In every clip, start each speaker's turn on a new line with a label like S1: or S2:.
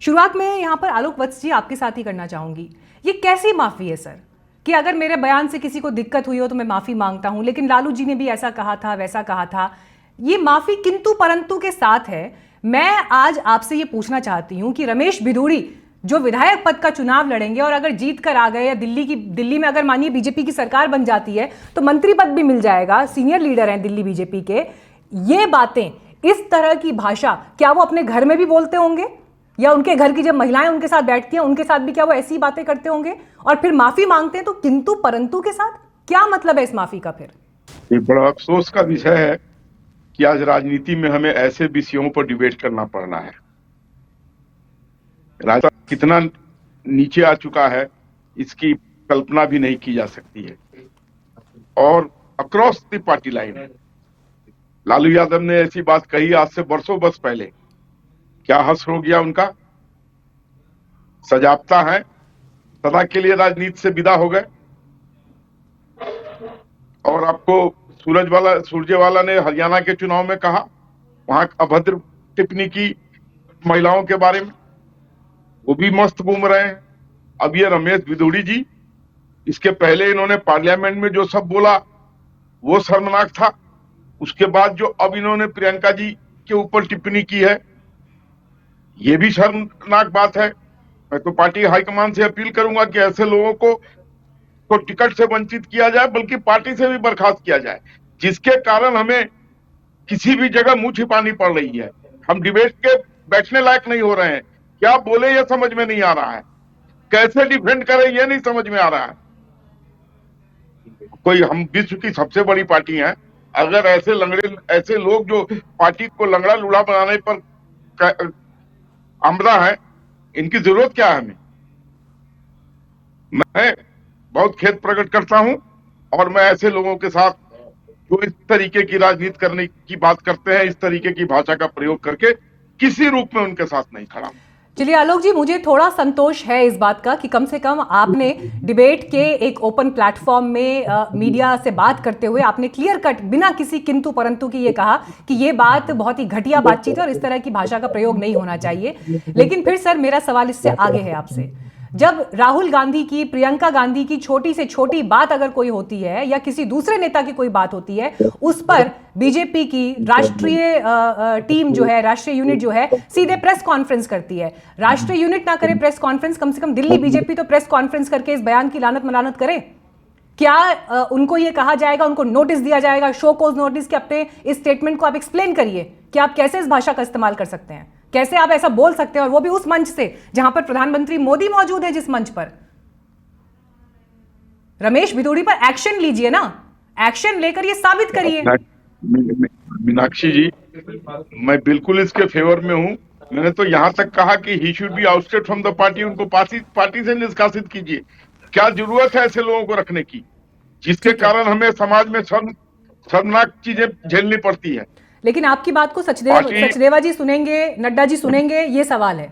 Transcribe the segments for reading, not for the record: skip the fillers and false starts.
S1: शुरुआत में यहाँ पर आलोक वत्स जी आपके साथ ही करना चाहूंगी। ये कैसी माफी है सर कि अगर मेरे बयान से किसी को दिक्कत हुई हो तो मैं माफी मांगता हूं, लेकिन लालू जी ने भी ऐसा कहा था वैसा कहा था। ये माफी किंतु परंतु के साथ है। मैं आज आपसे ये पूछना चाहती हूं कि रमेश भिदुड़ी जो विधायक पद का चुनाव लड़ेंगे और अगर जीत कर आ गए या दिल्ली में अगर मानिए बीजेपी की सरकार बन जाती है तो मंत्री पद भी मिल जाएगा, सीनियर लीडर हैं दिल्ली बीजेपी के, ये बातें, इस तरह की भाषा क्या वो अपने घर में भी बोलते होंगे या उनके घर की जब महिलाएं उनके साथ बैठती हैं उनके साथ भी क्या वो ऐसी बातें करते होंगे? और फिर माफी मांगते हैं तो किंतु परंतु के साथ क्या मतलब है इस माफी का? फिर
S2: ये बड़ा अफसोस का विषय है कि आज राजनीति में हमें ऐसे विषयों पर डिबेट करना पड़ रहा है। राजनीति कितना नीचे आ चुका है इसकी कल्पना भी नहीं की जा सकती है। और across the party line Lalu Yadav ने ऐसी बात कही आज से बरसों बरस पहले, क्या हर्ष हो गया उनका? सजागता है, सदा के लिए राजनीति से विदा हो गए। और आपको सुरजेवाला ने हरियाणा के चुनाव में कहा, वहां अभद्र टिप्पणी की महिलाओं के बारे में, वो भी मस्त घूम रहे हैं। अब ये रमेश भिदुड़ी जी, इसके पहले इन्होंने पार्लियामेंट में जो सब बोला वो शर्मनाक था। उसके बाद जो अब इन्होंने प्रियंका जी के ऊपर टिप्पणी की है, ये भी शर्मनाक बात है। मैं तो पार्टी हाईकमान से अपील करूंगा कि ऐसे लोगों को टिकट से वंचित किया जाए, बल्कि पार्टी से भी बर्खास्त किया जाए, जिसके कारण हमें किसी भी जगह मुंह छिपानी पड़ रही है। हम डिबेट के बैठने लायक नहीं हो रहे हैं। क्या बोले ये समझ में नहीं आ रहा है, कैसे डिफेंड करें ये नहीं समझ में आ रहा है। कोई हम विश्व की सबसे बड़ी पार्टी है, अगर ऐसे लोग जो पार्टी को लंगड़ा लूढ़ा बनाने पर आमदा है, इनकी जरूरत क्या है हमें? मैं बहुत खेद प्रकट करता हूं और मैं ऐसे लोगों के साथ जो इस तरीके की राजनीति करने की बात करते हैं, इस तरीके की भाषा का प्रयोग करके, किसी रूप में उनके साथ नहीं खड़ा।
S1: चलिए आलोक जी, मुझे थोड़ा संतोष है इस बात का कि कम से कम आपने डिबेट के एक ओपन प्लेटफॉर्म में मीडिया से बात करते हुए आपने क्लियर कट बिना किसी किंतु परंतु की ये कहा कि ये बात बहुत ही घटिया बातचीत है और इस तरह की भाषा का प्रयोग नहीं होना चाहिए। लेकिन फिर सर मेरा सवाल इससे आगे है आपसे। जब राहुल गांधी की, प्रियंका गांधी की छोटी से छोटी बात अगर कोई होती है या किसी दूसरे नेता की कोई बात होती है, उस पर बीजेपी की राष्ट्रीय टीम जो है, राष्ट्रीय यूनिट जो है, सीधे प्रेस कॉन्फ्रेंस करती है। राष्ट्रीय यूनिट ना करे प्रेस कॉन्फ्रेंस, कम से कम दिल्ली बीजेपी तो प्रेस कॉन्फ्रेंस करके इस बयान की लानत मलानत करे। क्या उनको ये कहा जाएगा, उनको नोटिस दिया जाएगा, शो कोज नोटिस, कि अपने इस स्टेटमेंट को आप एक्सप्लेन करिए कि आप कैसे इस भाषा का इस्तेमाल कर सकते हैं, कैसे आप ऐसा बोल सकते हैं, और वो भी उस मंच से जहां पर प्रधानमंत्री मोदी मौजूद है। जिस मंच पर रमेश भिदुड़ी पर एक्शन लीजिए ना, एक्शन लेकर ये साबित करिए।
S2: मीनाक्षी जी, मैं बिल्कुल इसके फेवर में हूं। मैंने तो यहां तक कहा कि he should be ousted from the party, उनको पार्टी से निष्कासित कीजिए। क्या जरूरत है ऐसे लोगों को रखने की, जिसके कारण हमें समाज में शर्मनाक चीजें झेलनी पड़ती है।
S1: लेकिन आपकी बात को सचदेवा जी सुनेंगे, नड्डा जी सुनेंगे, ये सवाल है।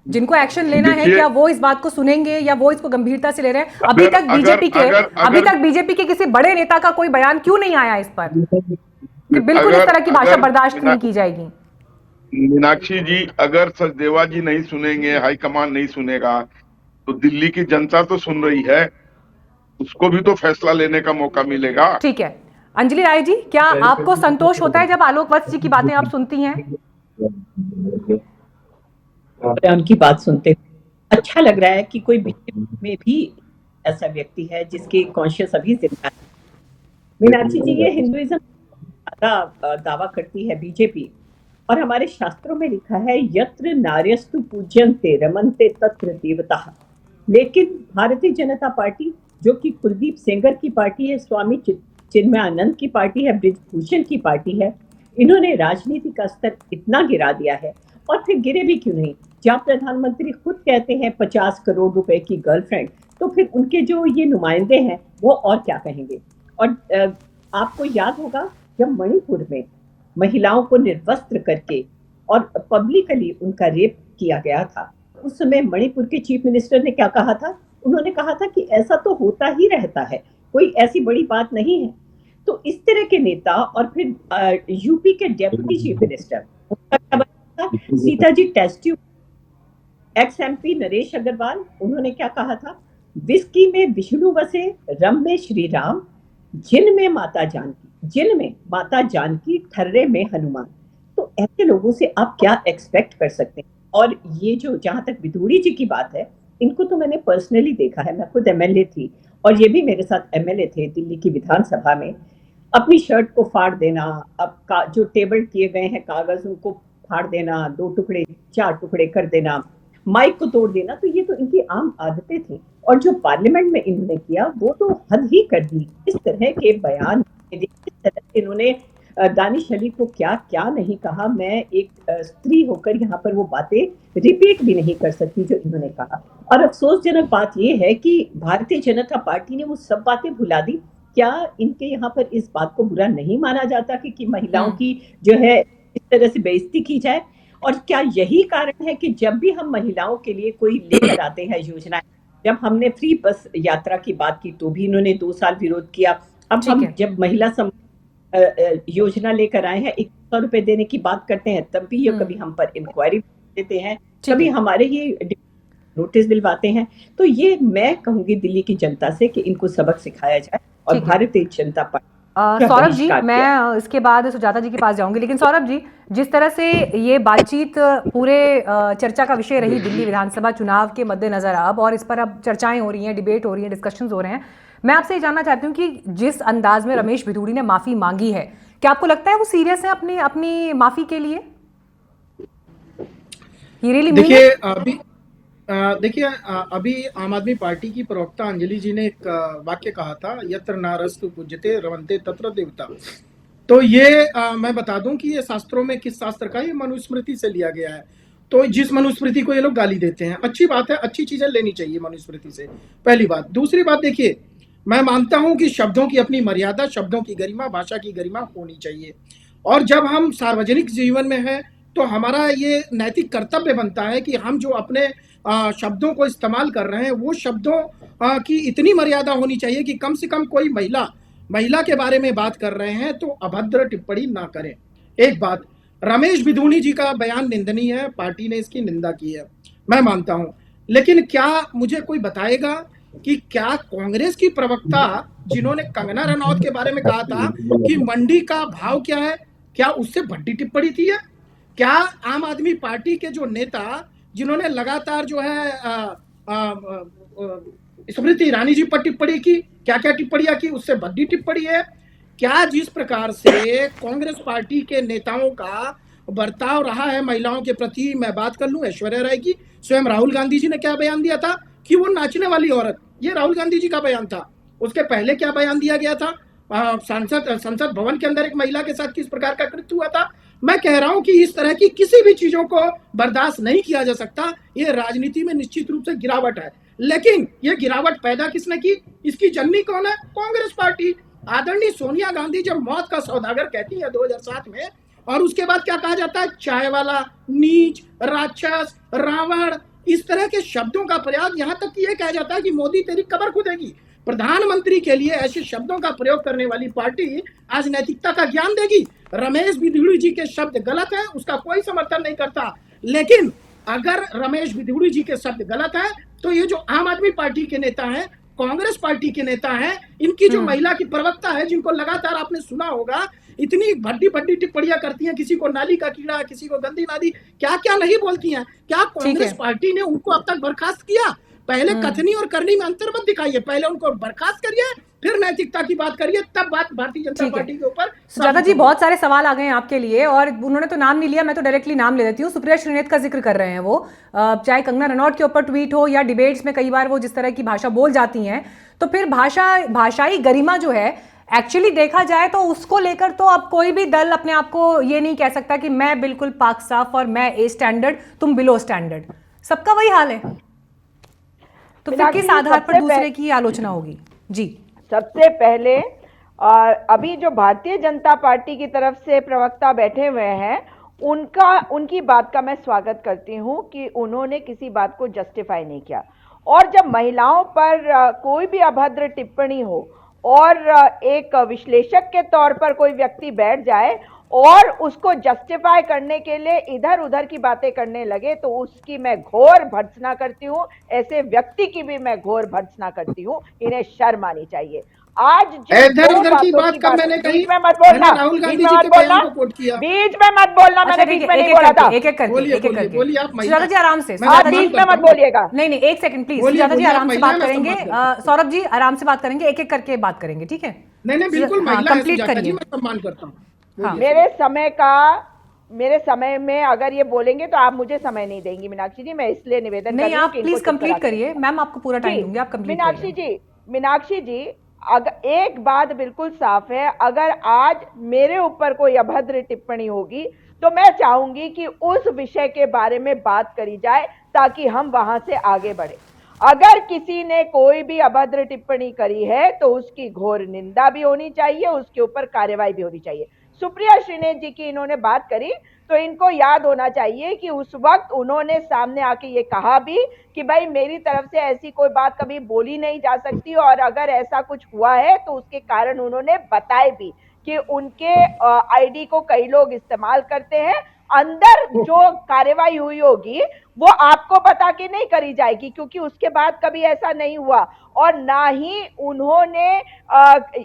S1: जिनको एक्शन लेना है, क्या वो इस बात को सुनेंगे या वो इसको गंभीरता से ले रहे हैं? अभी तक बीजेपी के किसी बड़े नेता का कोई बयान क्यों नहीं आया इस पर कि बिल्कुल इस तरह की भाषा बर्दाश्त नहीं की जाएगी?
S2: मीनाक्षी जी, अगर सचदेवा जी नहीं सुनेंगे, हाईकमान नहीं सुनेगा, तो दिल्ली की जनता तो सुन रही है, उसको भी तो फैसला लेने का मौका मिलेगा।
S1: ठीक है। अंजलि राय जी, क्या आपको संतोष होता है जब आलोक वत्स जी की बातें आप सुनती हैं?
S3: उनकी बात सुनते अच्छा लग रहा है कि कोई बीजेपी में भी ऐसा व्यक्ति है जिसकी कॉन्शियस अभी जिंदा है। मीनाक्षी जी, ये हिंदुइज्म ज्यादा दावा करती है बीजेपी, और हमारे शास्त्रों में लिखा है यत्र नार्यस्तु पूज्यन्ते रमन्ते तत्र देवताः। लेकिन भारतीय जनता पार्टी, जो कि कुलदीप सेंगर की पार्टी है, स्वामी चिन्मयानंद की पार्टी है, ब्रिजभूषण की पार्टी है, इन्होंने राजनीति का स्तर इतना गिरा दिया है। और फिर गिरे भी क्यों नहीं, जहाँ प्रधानमंत्री खुद कहते हैं 50 करोड़ रुपए की गर्लफ्रेंड, तो फिर उनके जो ये नुमाइंदे हैं वो और क्या कहेंगे। और आपको याद होगा जब मणिपुर में महिलाओं को निर्वस्त्र करके और पब्लिकली उनका रेप किया गया था, उस समय मणिपुर के चीफ मिनिस्टर ने क्या कहा था? उन्होंने कहा था कि ऐसा तो होता ही रहता है, कोई ऐसी बड़ी बात नहीं है। तो इस तरह के नेता, और फिर यूपी के डेप्यूटी चीफ मिनिस्टर, उनका क्या बना था? Sitaji test tube ex MP Naresh Agrawal, उन्होंने क्या कहा था, विस्की में विष्णु बसे, रम में श्री राम, जिन में माता जानकी, ठर्रे में हनुमान। तो ऐसे लोगों से आप क्या एक्सपेक्ट कर सकते हैं। और ये जो, जहां तक विधूड़ी जी की बात है, इनको तो मैंने पर्सनली देखा है, मैं खुद एमएलए थी और ये भी मेरे साथ एमएलए थे दिल्ली की विधानसभा में। अपनी शर्ट को फाड़ देना, अब जो टेबल किए गए हैं कागज उनको फाड़ देना, 2 टुकड़े 4 टुकड़े कर देना, माइक को तोड़ देना, तो ये तो इनकी आम आदतें थी। और जो पार्लियामेंट में इन्होंने किया वो तो हद ही कर दी। इस तरह के बयान, इस तरह इन्होंने दानिश अली को क्या क्या नहीं कहा। मैं एक स्त्री होकर यहाँ पर वो बातें रिपीट भी नहीं कर सकती जो इन्होंने कहा। और अफसोसजनक बात यह है कि भारतीय जनता पार्टी ने वो सब बातें भुला दी। क्या इनके यहाँ पर इस बात को बुरा नहीं माना जाता कि महिलाओं की जो है इस तरह से बेइज्जती की जाए। और क्या यही कारण है कि जब भी हम महिलाओं के लिए कोई लेकर आते हैं योजनाएं, जब हमने फ्री बस यात्रा की बात की तो भी इन्होंने 2 साल विरोध किया। अब हम जब महिला योजना लेकर आए हैं, 100 रुपए देने की बात करते हैं, तब भी ये कभी हम पर इंक्वायरी देते हैं, कभी हमारे ही नोटिस दिलवाते हैं। तो ये मैं कहूंगी दिल्ली की जनता से कि इनको सबक सिखाया जाए। और भारतीय जनता पार्टी,
S1: सौरभ जी, मैं इसके बाद सुजाता जी के पास जाऊंगी, लेकिन सौरभ जी, जिस तरह से ये बातचीत पूरे चर्चा का विषय रही दिल्ली विधानसभा चुनाव के मद्देनजर अब, और इस पर अब चर्चाएं हो रही हैं, डिबेट हो रही है, डिस्कशंस हो रहे हैं, मैं आपसे ये जानना चाहती हूँ कि जिस अंदाज में रमेश भिदुड़ी ने माफी मांगी है, क्या आपको लगता है वो सीरियस है अपनी माफी के लिए?
S4: देखिए अभी आम आदमी पार्टी की प्रवक्ता अंजलि जी ने एक वाक्य कहा था, यत्र नारस्तु पूज्यते रमन्ते तत्र देवता। तो ये मैं बता दूं कि ये शास्त्रों में किस शास्त्र का, ये मनुस्मृति से लिया गया है। तो जिस मनुस्मृति को ये लोग गाली देते हैं, अच्छी बात है, अच्छी चीजें लेनी चाहिए मनुस्मृति से, पहली बात। दूसरी बात, देखिए मैं मानता हूं कि शब्दों की अपनी मर्यादा, शब्दों की गरिमा, भाषा की गरिमा होनी चाहिए। और जब हम सार्वजनिक जीवन में हैं तो हमारा ये नैतिक कर्तव्य बनता है कि हम जो अपने शब्दों को इस्तेमाल कर रहे हैं, वो शब्दों की इतनी मर्यादा होनी चाहिए कि कम से कम कोई महिला के बारे में बात कर रहे हैं तो अभद्र टिप्पणी ना करें। एक बात, रमेश भिदुड़ी जी का बयान निंदनीय है, पार्टी ने इसकी निंदा की है, मैं मानता हूं। लेकिन क्या मुझे कोई बताएगा कि क्या कांग्रेस की प्रवक्ता जिन्होंने कंगना रनौत के बारे में कहा था कि मंडी का भाव क्या है, क्या उससे बड़ी टिप्पणी थी है? क्या आम आदमी पार्टी के जो नेता जिन्होंने लगातार जो है स्मृति ईरानी जी पर टिप्पणी की, क्या क्या टिप्पणियां की, उससे बड़ी टिप्पणी है? क्या जिस प्रकार से कांग्रेस पार्टी के नेताओं का बर्ताव रहा है महिलाओं के प्रति, मैं बात कर लूं ऐश्वर्या राय की, स्वयं राहुल गांधी जी ने क्या बयान दिया था कि वो नाचने वाली औरत, ये राहुल गांधी जी का बयान था। उसके पहले क्या बयान दिया गया था, संसद भवन के अंदर एक महिला के साथ किस प्रकार का कृत्य हुआ था। मैं कह रहा हूं कि इस तरह की किसी भी चीजों को बर्दाश्त नहीं किया जा सकता। ये राजनीति में निश्चित रूप से गिरावट है, लेकिन ये गिरावट पैदा किसने की, इसकी जननी कौन है? कांग्रेस पार्टी। आदरणीय सोनिया गांधी जब मौत का सौदागर कहती है 2007 में, और उसके बाद क्या कहा जाता है, चाय वाला, नीच, राक्षस, रावण, इस तरह के शब्दों का प्रयोग, यहां तक कि यह कहा जाता है कि मोदी तेरी कब्र खुदेगी। प्रधानमंत्री के लिए ऐसे शब्दों का प्रयोग करने वाली पार्टी आज नैतिकता का ज्ञान देगी? रमेश भिदुड़ी जी के शब्द गलत है, उसका कोई समर्थन नहीं करता, लेकिन अगर रमेश भिदुड़ी जी के शब्द गलत है तो ये जो आम आदमी पार्टी के नेता हैं, कांग्रेस पार्टी के नेता हैं, इनकी जो महिला की प्रवक्ता है, जिनको लगातार आपने सुना होगा इतनी बड़ी टिप्पणियां करती हैं, किसी को नाली का कीड़ा, किसी को गंदी नाली, क्या क्या नहीं बोलती हैं। क्या कांग्रेस पार्टी ने उनको अब तक बर्खास्त किया? पहले कथनी और करनी में अंतर मत दिखाइए, पहले उनको बर्खास्त करिए, फिर नैतिकता की बात करिए, तब बात भारतीय जनता पार्टी के ऊपर।
S1: सुजाता जी, बहुत सारे सवाल आ गए हैं आपके लिए, और उन्होंने तो नाम नहीं लिया, मैं तो डायरेक्टली नाम ले देती हूँ। सुप्रिया श्रीनेत का जिक्र कर रहे हैं वो, चाहे कंगना रनौत के ऊपर ट्वीट हो या डिबेट्स में कई बार वो जिस तरह की भाषा बोल जाती हैं, तो फिर भाषाई गरिमा जो है, एक्चुअली देखा जाए तो उसको लेकर तो अब कोई भी दल अपने आप को ये नहीं कह सकता कि मैं बिल्कुल पाक साफ और मैं ए स्टैंडर्ड, तुम बिलो स्टैंडर्ड। सबका वही हाल है, तो फिर किस आधार पर दूसरे की आलोचना होगी? जी,
S5: सबसे पहले अभी जो भारतीय जनता पार्टी की तरफ से प्रवक्ता बैठे हुए हैं, उनकी बात का मैं स्वागत करती हूं कि उन्होंने किसी बात को जस्टिफाई नहीं किया। और जब महिलाओं पर कोई भी अभद्र टिप्पणी हो और एक विश्लेषक के तौर पर कोई व्यक्ति बैठ जाए और उसको जस्टिफाई करने के लिए इधर उधर की बातें करने लगे तो उसकी मैं घोर भर्त्सना करती हूं। ऐसे व्यक्ति की भी मैं घोर भर्त्सना करती हूं। इन्हें शर्म आनी चाहिए। आज जिन
S4: इधर
S5: दो
S4: उधर की
S5: बातों
S4: बात
S5: की
S4: कब
S5: बात,
S4: मैंने कही?
S5: बीच में मत बोलना,
S4: मैंने राहुल
S5: बीच
S4: गांधी
S5: में
S4: जी
S5: मत
S4: के
S5: बोलना,
S4: बयान को कोट किया।
S5: बीच में मत बोलना,
S1: अच्छा
S5: मैंने
S1: ठीक
S5: बीच
S1: है,
S5: में
S1: एक
S5: नहीं
S1: एक
S5: बोला था।
S1: करके, एक एक करके,
S4: बोलिए
S1: एक एक
S4: बोलिए
S1: करके।
S4: बोलिए, आप महिला
S1: सुजाता जी आराम से,
S4: मैं
S5: आप
S1: सुजाता जी
S5: बीच में
S4: करता
S5: मत
S4: हूं।
S5: बोलिएगा।
S1: नहीं, एक सेकंड प्लीज,
S4: बोलिए
S1: सुजाता जी
S4: बोलिए, आप
S1: आराम से
S4: महिला
S1: बात
S4: हैं, मैं
S1: करेंगे।
S4: सम्मान करता हूं।
S1: सौरभ जी आराम से बात करेंगे, एक एक करके बात करेंगे, ठीक है?
S4: नहीं बिल्कुल,
S1: हाँ,
S4: महिला है
S1: कंप्लीट
S4: सुजाता जी,
S1: करिए।
S4: मैं सम्मान करता हूँ।
S1: हाँ।
S5: मेरे समय में अगर ये बोलेंगे तो आप मुझे समय नहीं देंगी मीनाक्षी जी। मैं इसलिए निवेदन कर
S1: नहीं,
S5: रही हूँ
S1: आप
S5: कि इनको
S1: प्लीज
S5: चुप करा
S1: कंप्लीट
S5: के
S1: करिए,
S5: रखें।
S1: मैम आपको पूरा टाइम
S5: जी,
S1: दूंगी, आप कंप्लीट
S5: मीनाक्षी
S1: करिए।
S5: जी, मीनाक्षी जी, अगर एक बात बिल्कुल साफ है, अगर आज मेरे ऊपर कोई अभद्र टिप्पणी होगी तो मैं चाहूंगी कि उस विषय के बारे में बात करी जाए ताकि हम वहां से आगे बढ़े। अगर किसी ने कोई भी अभद्र टिप्पणी करी है तो उसकी घोर निंदा भी होनी चाहिए, उसके ऊपर कार्रवाई भी होनी चाहिए। सुप्रिया श्रीनेत जी की इन्होंने बात करी तो इनको याद होना चाहिए कि उस वक्त उन्होंने सामने आके ये कहा भी कि भाई मेरी तरफ से ऐसी कोई बात कभी बोली नहीं जा सकती, और अगर ऐसा कुछ हुआ है तो उसके कारण उन्होंने बताए भी कि उनके आईडी को कई लोग इस्तेमाल करते हैं। अंदर जो कार्रवाई हुई होगी वो आपको बता के नहीं करी जाएगी, क्योंकि उसके बाद कभी ऐसा नहीं हुआ, और ना ही उन्होंने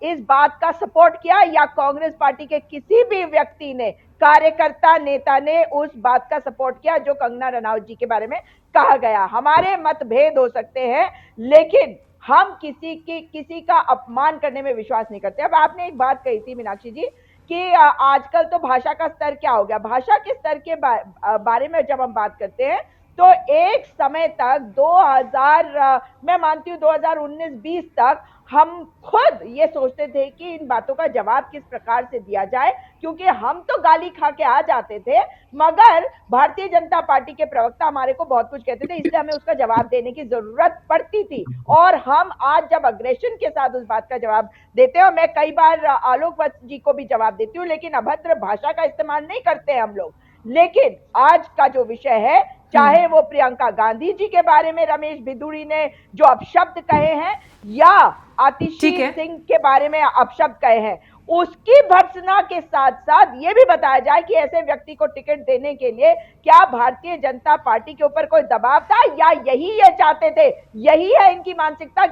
S5: इस बात का सपोर्ट किया या कांग्रेस पार्टी के किसी भी व्यक्ति ने, कार्यकर्ता नेता ने उस बात का सपोर्ट किया जो कंगना रनौत जी के बारे में कहा गया। हमारे मतभेद हो सकते हैं लेकिन हम किसी का अपमान करने में विश्वास नहीं करते। अब आपने एक बात कही थी मीनाक्षी जी कि आजकल तो भाषा का स्तर क्या हो गया। भाषा के स्तर के बारे में जब हम बात करते हैं तो एक समय तक 2000 मैं मानती हूँ 2019-20 तक हम खुद ये सोचते थे कि इन बातों का जवाब किस प्रकार से दिया जाए, क्योंकि हम तो गाली खा के आ जाते थे मगर भारतीय जनता पार्टी के प्रवक्ता हमारे को बहुत कुछ कहते थे, इसलिए हमें उसका जवाब देने की जरूरत पड़ती थी। और हम आज जब अग्रेशन के साथ उस बात का जवाब देते हैं, और मैं कई बार आलोक वत्स जी को भी जवाब देती हूँ, लेकिन अभद्र भाषा का इस्तेमाल नहीं करते हैं हम लोग। लेकिन आज का जो विषय है, चाहे वो प्रियंका गांधी जी के बारे में रमेश भिदुड़ी ने जो अपशब्द कहे हैं या आतिशी सिंह के बारे में अपशब्द कहे हैं, उसकी भर्त्सना के साथ साथ ये भी बताया जाए कि ऐसे व्यक्ति को टिकट देने के लिए क्या भारतीय जनता पार्टी के ऊपर कोई दबाव था या यही ये चाहते थे, यही है इनकी मानसिकता।